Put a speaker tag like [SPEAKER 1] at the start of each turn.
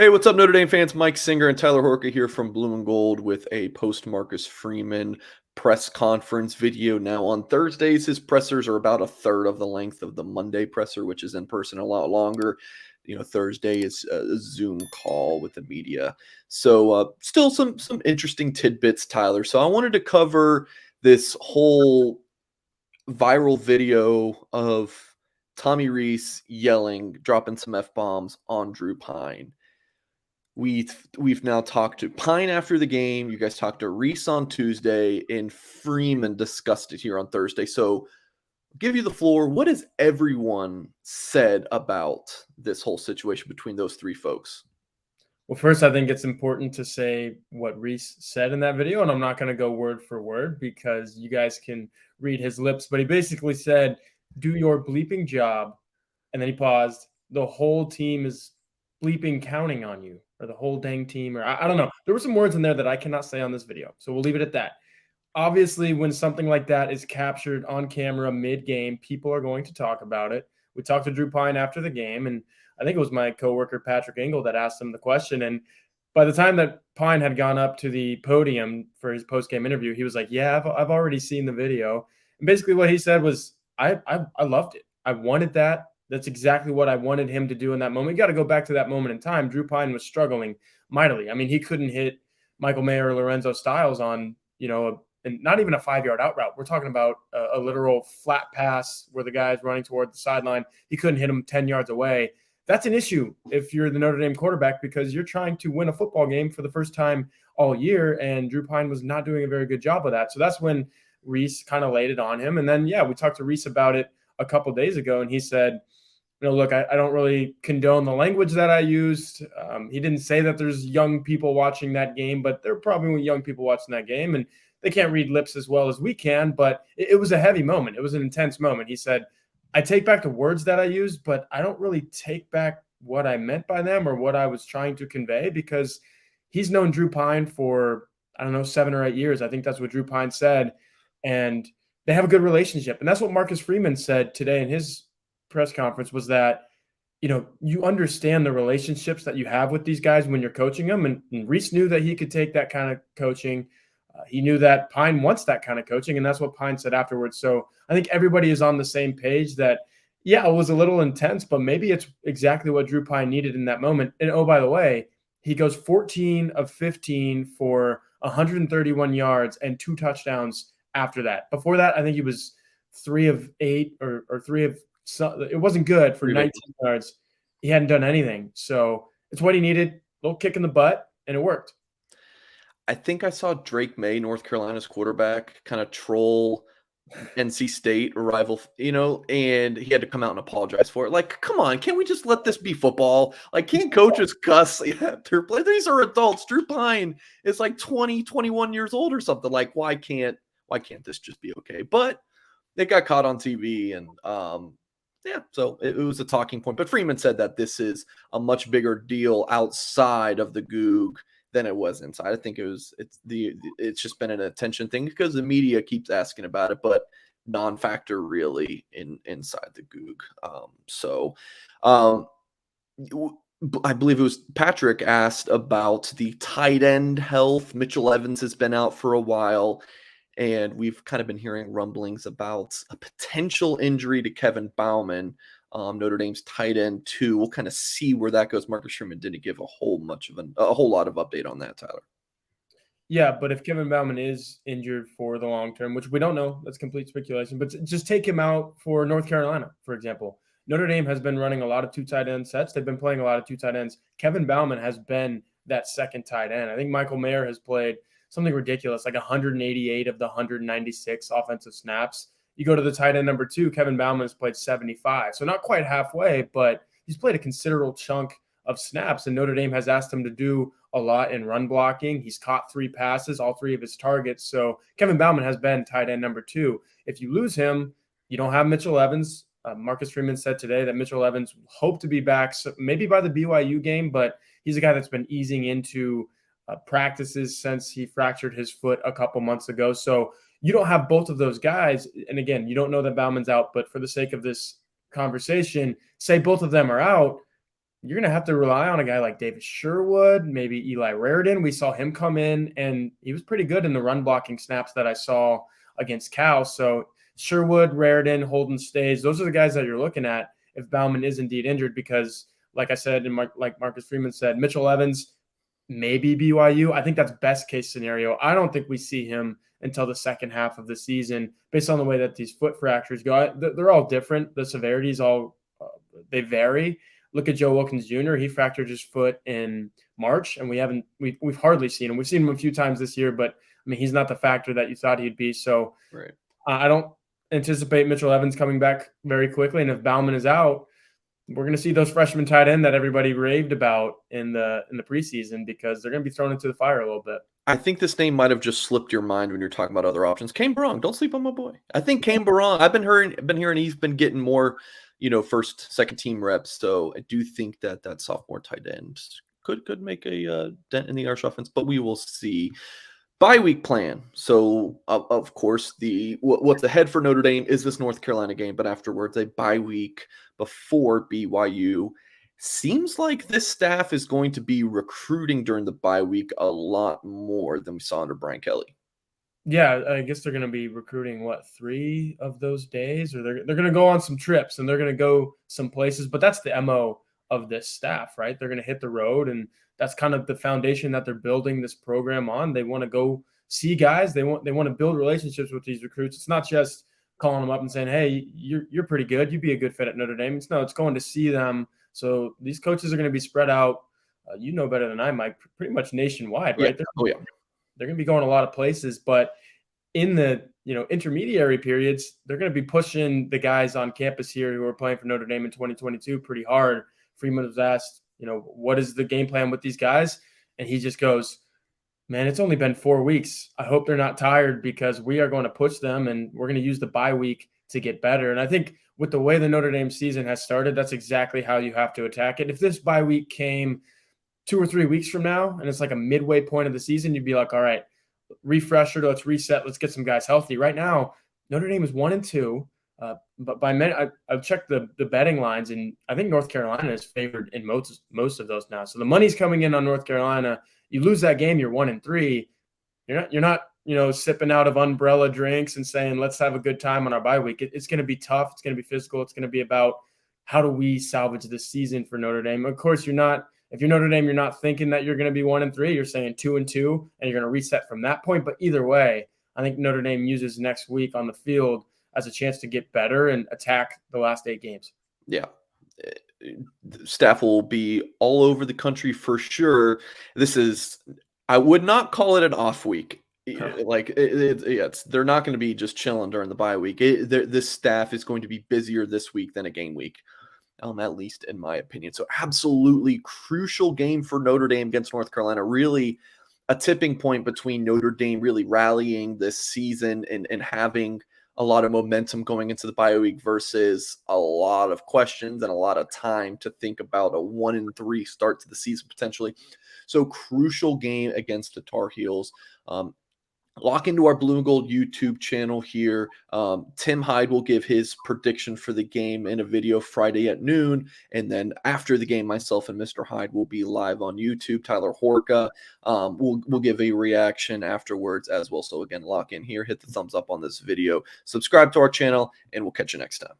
[SPEAKER 1] Hey, what's up, Notre Dame fans? Mike Singer and Tyler Horka here from Blue and Gold with a post Marcus Freeman press conference video. Now, on Thursdays, his pressers are about a third of the length of the Monday presser, which is in person a lot longer. Thursday is a Zoom call with the media. So, still some interesting tidbits, Tyler. So, I wanted to cover this whole viral video of Tommy Rees yelling, dropping some F bombs on Drew Pyne. We've now talked to Pyne after the game. You guys talked to Reese on Tuesday, and Freeman discussed it here on Thursday. So, I'll give you the floor. What has everyone said about this whole situation between those three folks?
[SPEAKER 2] Well, first, I think it's important to say what Reese said in that video, and I'm not going to go word for word because you guys can read his lips. But he basically said, "Do your bleeping job," and then he paused. "The whole team is bleeping counting on you," or the whole dang team, or I don't know. There were some words in there that I cannot say on this video, so we'll leave it at that. Obviously, when something like that is captured on camera mid-game, people are going to talk about it. We talked to Drew Pyne after the game, and I think it was my coworker Patrick Engel that asked him the question. And by the time that Pyne had gone up to the podium for his post-game interview, he was like, "Yeah, I've already seen the video." And basically, what he said was, "I loved it. I wanted that. That's exactly what I wanted him to do in that moment." You got to go back to that moment in time. Drew Pyne was struggling mightily. I mean, he couldn't hit Michael Mayer or Lorenzo Styles on and not even a 5-yard out route. We're talking about a literal flat pass where the guy's running toward the sideline. He couldn't hit him 10 yards away. That's an issue if you're the Notre Dame quarterback because you're trying to win a football game for the first time all year, and Drew Pyne was not doing a very good job of that. So that's when Reese kind of laid it on him. And then, we talked to Reese about it a couple days ago, and he said, look, I don't really condone the language that I used. He didn't say that there's young people watching that game, but there are probably young people watching that game, and they can't read lips as well as we can, but it was a heavy moment. It was an intense moment. He said, "I take back the words that I used, but I don't really take back what I meant by them or what I was trying to convey," because he's known Drew Pyne for, 7 or 8 years. I think that's what Drew Pyne said. And they have a good relationship. And that's what Marcus Freeman said today in his press conference was that, you understand the relationships that you have with these guys when you're coaching them. And Reese knew that he could take that kind of coaching. He knew that Pyne wants that kind of coaching, and that's what Pyne said afterwards. So I think everybody is on the same page that, it was a little intense, but maybe it's exactly what Drew Pyne needed in that moment. And, oh, by the way, he goes 14 of 15 for 131 yards and 2 touchdowns after that. Before that, I think he was 3 of 8 or 3 of – it wasn't good for 19 yards. He hadn't done anything. So it's what he needed, a little kick in the butt, and it worked.
[SPEAKER 1] I think I saw Drake May, North Carolina's quarterback, kind of troll NC State, a rival, and he had to come out and apologize for it. Like, come on, can't we just let this be football? Like, can't coaches cuss after play? These are adults. Drew Pyne is like 20, 21 years old or something. Like, why can't this just be okay? But it got caught on TV, and so it was a talking point. But Freeman said that this is a much bigger deal outside of the Goog than it was inside. I think it's just been an attention thing because the media keeps asking about it, but non-factor really inside the Goog. I believe it was Patrick asked about the tight end health. Mitchell Evans has been out for a while, and we've kind of been hearing rumblings about a potential injury to Kevin Bauman, Notre Dame's tight end too. We'll kind of see where that goes. Marcus Freeman didn't give a whole lot of update on that, Tyler.
[SPEAKER 2] Yeah, but if Kevin Bauman is injured for the long term, which we don't know, that's complete speculation, but just take him out for North Carolina, for example. Notre Dame has been running a lot of 2 tight end sets. They've been playing a lot of 2 tight ends. Kevin Bauman has been that second tight end. I think Michael Mayer has played something ridiculous, like 188 of the 196 offensive snaps. You go to the tight end number 2, Kevin Bauman has played 75. So not quite halfway, but he's played a considerable chunk of snaps, and Notre Dame has asked him to do a lot in run blocking. He's caught 3 passes, all 3 of his targets. So Kevin Bauman has been tight end number 2. If you lose him, you don't have Mitchell Evans. Marcus Freeman said today that Mitchell Evans hoped to be back maybe by the BYU game, but he's a guy that's been easing into practices since he fractured his foot a couple months ago. So you don't have both of those guys. And again, you don't know that Bauman's out, but for the sake of this conversation, say both of them are out. you're going to have to rely on a guy like David Sherwood, maybe Eli Raridan. We saw him come in, and he was pretty good in the run blocking snaps that I saw against Cal. So Sherwood, Raridan, Holden Stays, those are the guys that you're looking at if Bauman is indeed injured, because like I said, and like Marcus Freeman said, Mitchell Evans, maybe BYU. I think that's best case scenario. I don't think we see him until the second half of the season based on the way that these foot fractures go. They're all different. The severities they vary. Look at Joe Wilkins Jr. He fractured his foot in March, and we've hardly seen him. We've seen him a few times this year, but I mean, he's not the factor that you thought he'd be. So
[SPEAKER 1] right.
[SPEAKER 2] I don't anticipate Mitchell Evans coming back very quickly. And if Bauman is out, we're going to see those freshmen tight end that everybody raved about in the preseason, because they're going to be thrown into the fire a little bit.
[SPEAKER 1] I think this name might have just slipped your mind when you're talking about other options. Kane Barong, don't sleep on my boy. I think Kane Barong, I've been hearing he's been getting more, first, second team reps. So I do think that sophomore tight end could make a dent in the Irish offense, but we will see. Bye week plan. So of course, what's ahead for Notre Dame is this North Carolina game, but afterwards a bye week before BYU. Seems like this staff is going to be recruiting during the bye week a lot more than we saw under Brian Kelly.
[SPEAKER 2] Yeah, I guess they're going to be recruiting 3 of those days, or they're going to go on some trips and they're going to go some places. But that's the MO of this staff, right? They're going to hit the road, and that's kind of the foundation that they're building this program on. They want to go see guys. They want to build relationships with these recruits. It's not just calling them up and saying, "Hey, you're pretty good. You'd be a good fit at Notre Dame." It's going to see them. So these coaches are going to be spread out. You know better than I might, pretty much nationwide, right?
[SPEAKER 1] Yeah.
[SPEAKER 2] They're going to be going a lot of places, but in the intermediary periods, they're going to be pushing the guys on campus here who are playing for Notre Dame in 2022 pretty hard. Freeman was asked, what is the game plan with these guys? And he just goes, man, it's only been 4 weeks. I hope they're not tired, because we are going to push them, and we're going to use the bye week to get better. And I think with the way the Notre Dame season has started, that's exactly how you have to attack it. If this bye week came 2 or 3 weeks from now and it's like a midway point of the season, you'd be like, all right, refresher, let's reset, let's get some guys healthy. Right now, Notre Dame is 1-2. But by many, I've checked the betting lines, and I think North Carolina is favored in most of those now. So the money's coming in on North Carolina. You lose that game, you're 1-3. You're not sipping out of umbrella drinks and saying, let's have a good time on our bye week. It's going to be tough. It's going to be physical. It's going to be about how do we salvage this season for Notre Dame. Of course, you're not. If you're Notre Dame, you're not thinking that you're going to be 1-3. You're saying 2-2, and you're going to reset from that point. But either way, I think Notre Dame uses next week on the field as a chance to get better and attack the last 8 games.
[SPEAKER 1] Yeah. Staff will be all over the country for sure. I would not call it an off week. They're not going to be just chilling during the bye week. This staff is going to be busier this week than a game week. At least in my opinion. So absolutely crucial game for Notre Dame against North Carolina. Really a tipping point between Notre Dame really rallying this season and having a lot of momentum going into the bye week versus a lot of questions and a lot of time to think about a 1-3 start to the season potentially. So crucial game against the Tar Heels. Lock into our Blue and Gold YouTube channel here. Tim Hyde will give his prediction for the game in a video Friday at noon. And then after the game, myself and Mr. Hyde will be live on YouTube. Tyler Horka will give a reaction afterwards as well. So again, lock in here, hit the thumbs up on this video, subscribe to our channel, and we'll catch you next time.